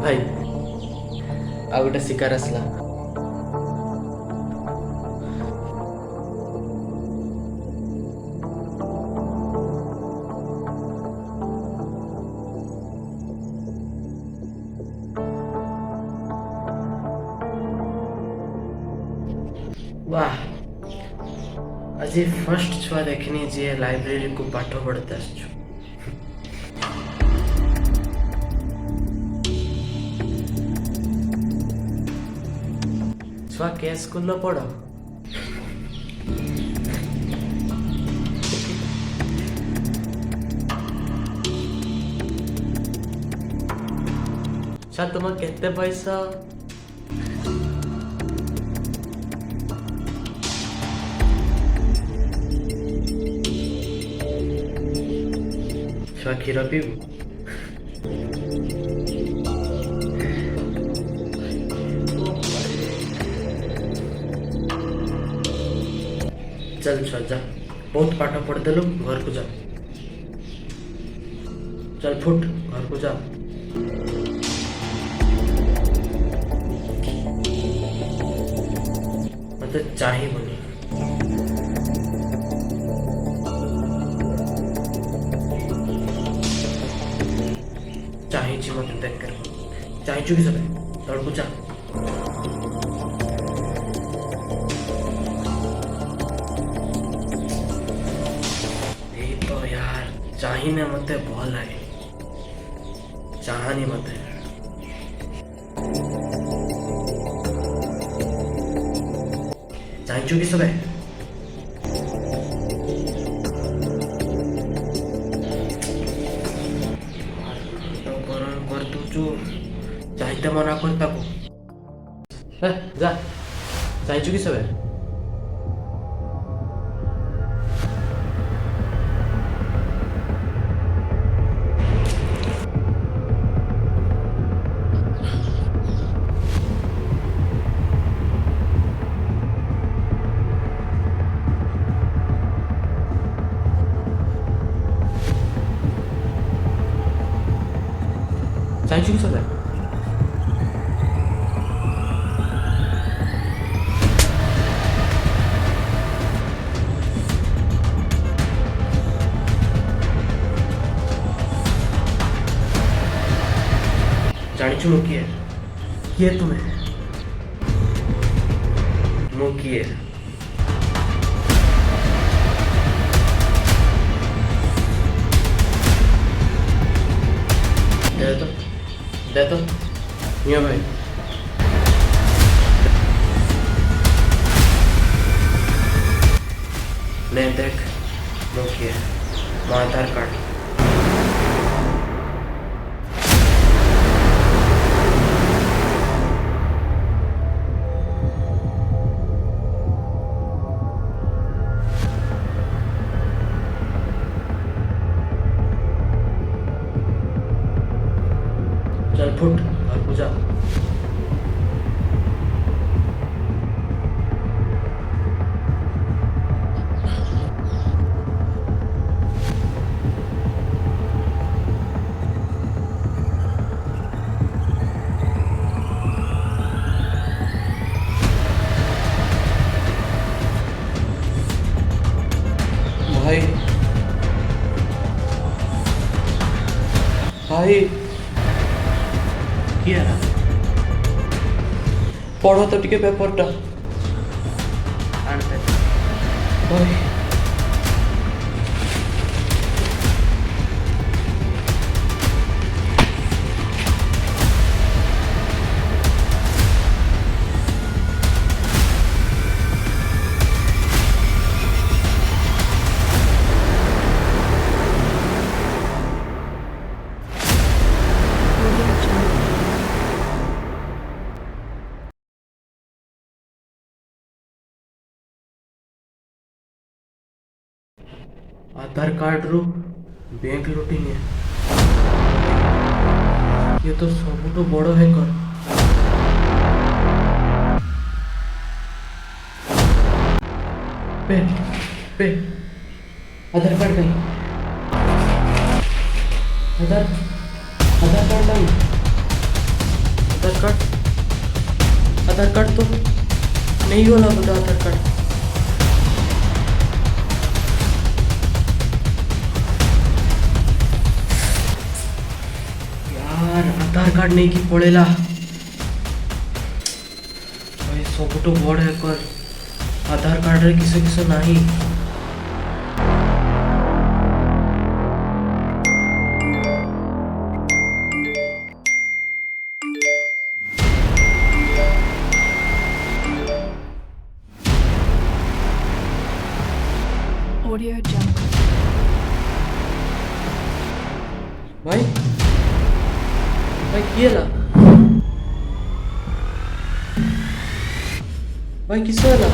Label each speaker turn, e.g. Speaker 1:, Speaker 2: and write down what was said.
Speaker 1: भाई ଆଉ ଗୋଟେ ଶିକାର ଆସିଲା। वाह, ଆଜି ଫାର୍ଷ୍ଟ ଛୁଆ ଦେଖିନି ଯିଏ ଲାଇବ୍ରେରୀକୁ ପାଠ ପଢ଼ିତେ ଆସିଛୁ। ଛୁଆ କେ ସ୍କୁଲର ପଢ଼? ଛୁଆ ତୁମ କେତେ ବୟସ? ଛୁଆ କ୍ଷୀର ପିଇବୁ? चल छुआ जा, बहुत पाठ पढ़देलु, घर को जा। चल फुट, घर को जा। मते चाहिबनी। चाहिए मत देख कर चाहिए चुकी सब तड़ को जा। यही तो यार चाहिए मते भल लगे चाहनी मते चाहिए चुकी सब चाहते मना करता को जा चाहिए चुकी सब चाहिए चुकी सब जानी मु किए तुम्हें मु किए दे तो मियाँ भाई ले देख मु किए मो आधार कार्ड चल फुट घर को जा। भाई भाई किया पढ़ो तो टिके पेपरटा आनते भाई आधार कार्ड रू बैंक लुटिंग है ये तो सब बड़ हैकर पे पे आधार कार्ड नहीं आधार आधार कार्ड नहीं आधार कार्ड तो नहीं होला बोधा आधार कार्ड। यार आधार कार्ड नहीं कि पड़ेला भाई सबुठु बड़ हैकर आधार कार्ड रे किस किस नहीं।
Speaker 2: Audio Jungle.
Speaker 1: भाई भाई किए ला भाई किस वाला